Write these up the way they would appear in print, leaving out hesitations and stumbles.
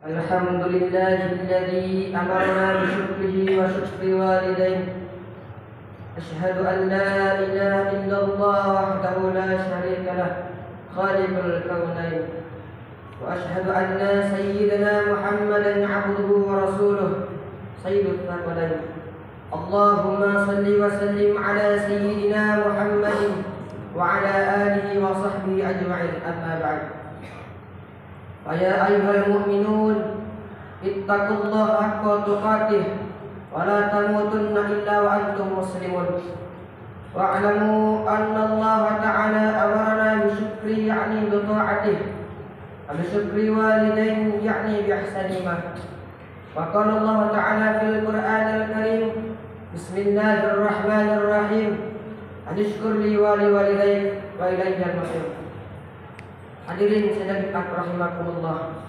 الحمد لله الذي أمرنا بشكره وشكر والديه. أشهد أن لا إله إلا الله وحده لا شريك له خالق الكونين، وأشهد أن سيدنا محمدا عبده ورسوله سيد الثقلين. اللهم صل وسلم على سيدنا محمد وعلى آله وصحبه أجمعين. أما بعد، فيا أيها المؤمنون اتقوا الله حق تقاته ولا تموتن إلا وأنتم مسلمون، واعلموا أن الله تعالى أمرنا بشكره يعني بطاعته، وبشكر والدين يعني بإحسانهما. وقال الله تعالى في القرآن الكريم: بسم الله الرحمن الرحيم، أن اشكر لي ولوالديك وإلي المصير. Hadirin sedang rahimakumullah,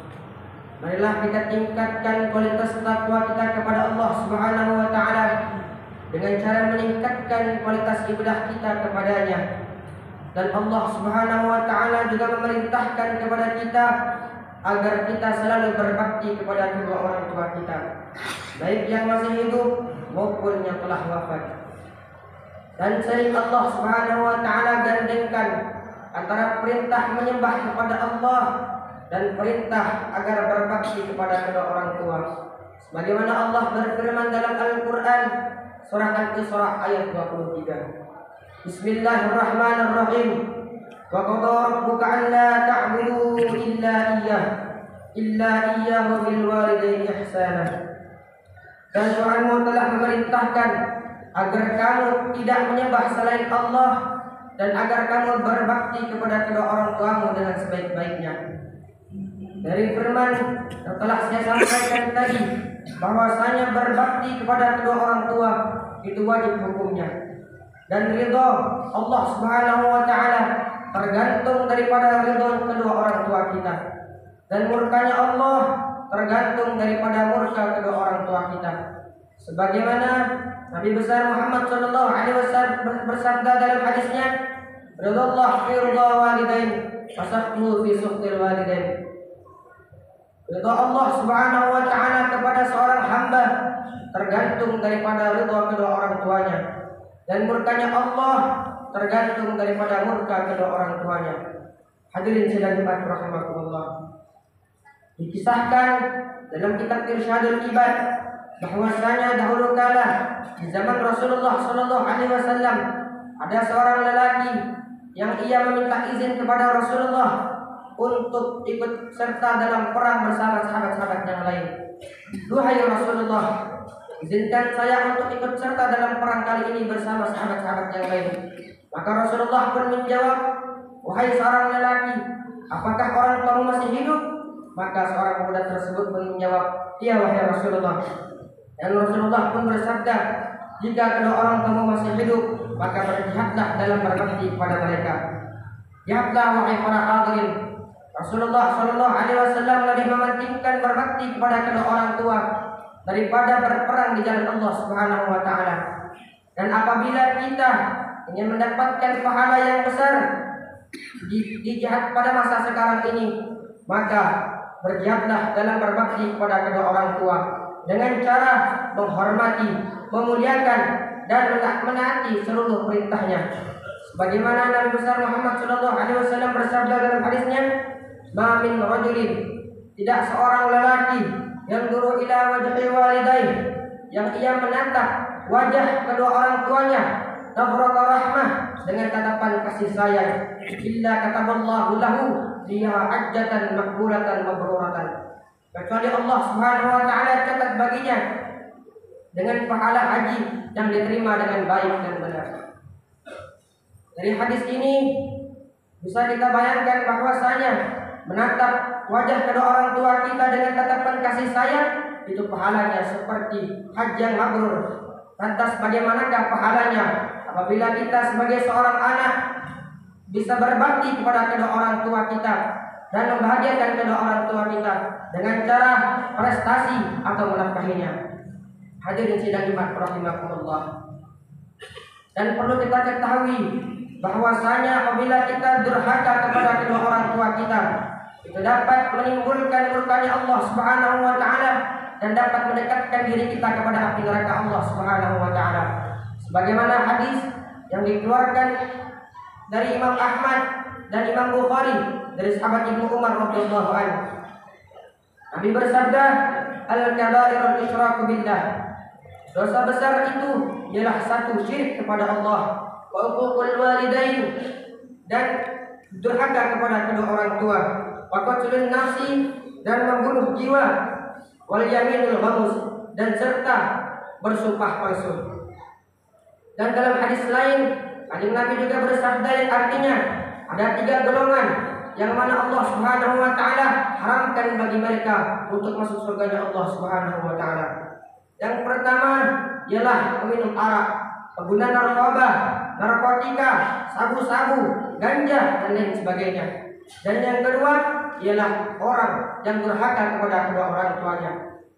marilah kita tingkatkan kualitas takwa kita kepada Allah Subhanahu wa taala dengan cara meningkatkan kualitas ibadah kita kepadanya. Dan Allah Subhanahu wa taala juga memerintahkan kepada kita agar kita selalu berbakti kepada kedua orang tua kita, baik yang masih hidup maupun yang telah wafat. Dan sering Allah Subhanahu wa taala gandengkan antara perintah menyembah kepada Allah dan perintah agar berbakti kepada kedua orang tua. Sebagaimana Allah berfirman dalam Al-Quran surah Al-Isra ayat 23. Bismillahirrahmanirrahim. Wa qadara rabbuka alla ta'budu illa iyyahu bil walidayni ihsana. Dan Tuhanmu telah memerintahkan agar kamu tidak menyembah selain Allah dan agar kamu berbakti kepada kedua orang tuamu dengan sebaik-baiknya. Dari firman yang telah saya sampaikan tadi, bahwasanya berbakti kepada kedua orang tua itu wajib hukumnya. Dan ridha Allah Subhanahu wa taala tergantung daripada ridha kedua orang tua kita. Dan murkanya Allah tergantung daripada murka kedua orang tua kita. Sebagaimana Nabi besar Muhammad sallallahu alaihi wasallam bersabda dalam hadisnya, "Ridallah fi ridha walidain, fasahmu fi suhtil walidain." Ridha Allah Subhanahu wa taala kepada seorang hamba tergantung daripada ridha kedua orang tuanya, dan murkanya Allah tergantung daripada murka kedua orang tuanya. Hadirin sidang Jumat rahimakumullah. Dikisahkan dalam kitab Irsyadul Ibad bahwasanya dahulu kala di zaman Rasulullah sallallahu alaihi wasallam ada seorang lelaki yang ia meminta izin kepada Rasulullah untuk ikut serta dalam perang bersama sahabat-sahabat yang lain. "Duhai Rasulullah, izinkan saya untuk ikut serta dalam perang kali ini bersama sahabat-sahabat yang lain." Maka Rasulullah pun menjawab, "Wahai seorang lelaki, apakah orang tuamu masih hidup?" Maka seorang pemuda tersebut pun menjawab, "Iya wahai Rasulullah." Dan Rasulullah pun bersabda, "Jika kedua orang tuamu masih hidup, maka berjihadlah dalam berbakti kepada mereka." Jihadlah wahai para hadirin. Rasulullah sallallahu alaihi wasallam lebih mementingkan berbakti kepada kedua orang tua daripada berperang di jalan Allah Subhanahu wa taala. Dan apabila kita ingin mendapatkan pahala yang besar di jihad pada masa sekarang ini, maka berjihadlah dalam berbakti kepada kedua orang tua dengan cara menghormati, memuliakan, dan menaati seluruh perintahnya. Sebagaimana Nabi besar Muhammad sallallahu alaihi wasallam bersabda dalam hadisnya, "Ma min rajulin," tidak seorang lelaki yang duru ila wajhi walidayh, yang ia menatap wajah kedua orang tuanya, nabrata rahmah, dengan tatapan kasih sayang, illa kataballahu lahu biha hajjatan maqbulatan mabruratan, kecuali Allah Subhanahu wa taala catat baginya dengan pahala haji yang diterima dengan baik dan benar. Dari hadis ini bisa kita bayangkan bahwasanya menatap wajah kedua orang tua kita dengan tatapan kasih sayang itu pahalanya seperti haji yang mabrur. Lantas bagaimanakah pahalanya apabila kita sebagai seorang anak bisa berbakti kepada kedua orang tua kita dan membahagiakan kedua orang tua kita dengan cara prestasi atau menafkahinya. Hadirin sidang Jumat rahimakumullah. Dan perlu kita ketahui bahwasanya apabila kita durhaka kepada kedua orang tua kita, itu dapat menimbulkan murkanya Allah Subhanahu wa taala dan dapat mendekatkan diri kita kepada api neraka Allah Subhanahu wa taala. Sebagaimana hadis yang dikeluarkan dari Imam Ahmad dan Imam Bukhari dari sahabat Ibnu Umar radhiyallahu anhu. Nabi bersabda, "Al-kaba'irul isyraku billah." Dosa besar itu ialah satu syirik kepada Allah, wa uququl walidain, dan durhaka kepada kedua orang tua, wa qatlun nafsi, dan membunuh jiwa, wal yaminul ghamus, dan serta bersumpah palsu. Dan dalam hadis lain, Kanjeng Nabi juga bersabda yang artinya ada 3 golongan yang mana Allah Subhanahu wa taala haramkan bagi mereka untuk masuk surganya Allah Subhanahu wa taala. Yang pertama ialah peminum arak, pengguna narkoba, narkotika, sabu-sabu, ganja, dan lain sebagainya. Dan yang kedua ialah orang yang durhaka kepada kedua orang tuanya.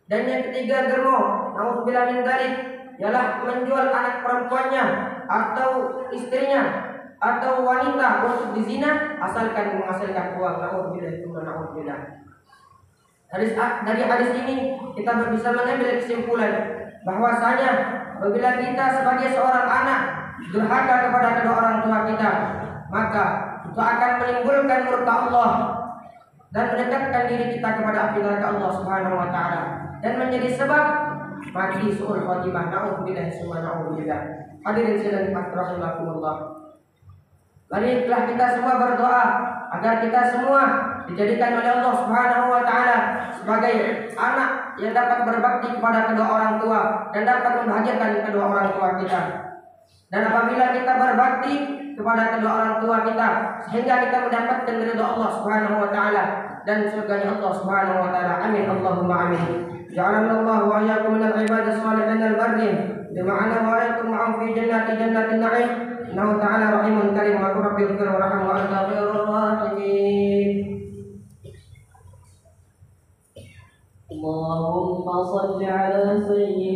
Dan yang ketiga, germo, naudzubillah min dzalik, ialah menjual anak perempuannya atau istrinya atau wanita untuk dizina asalkan menghasilkan uang. Naudzubillah. Dari hadis ini kita bisa mengambil kesimpulan bahwasanya apabila kita sebagai seorang anak durhaka kepada kedua orang tua kita, maka itu akan menimbulkan murka Allah dan mendekatkan diri kita kepada api neraka Allah Subhanahu wa taala dan menjadi sebab mati suul khatimah. Naudzubillah summa naudzubillah. Hadirin sekalian rahimakumullah. Marilah kita semua berdoa agar kita semua dijadikan oleh Allah Subhanahu wa taala sebagai anak yang dapat berbakti kepada kedua orang tua dan dapat membahagiakan kedua orang tua kita. Dan apabila kita berbakti kepada kedua orang tua kita sehingga kita mendapatkan ridha Allah Subhanahu wa taala dan surganya Allah Subhanahu wa taala. Amin Allahumma amin. Ja'alana Allah wa iyyakum minal ibadis shalihin al-barrin bima'ana wa iyyakum ma'am fi jannatin na'im. Innahu ta'ala rahimun karim wa rabbil ighfir warham wa anta khairur rahimin. Allahumma shalli ala sayyidina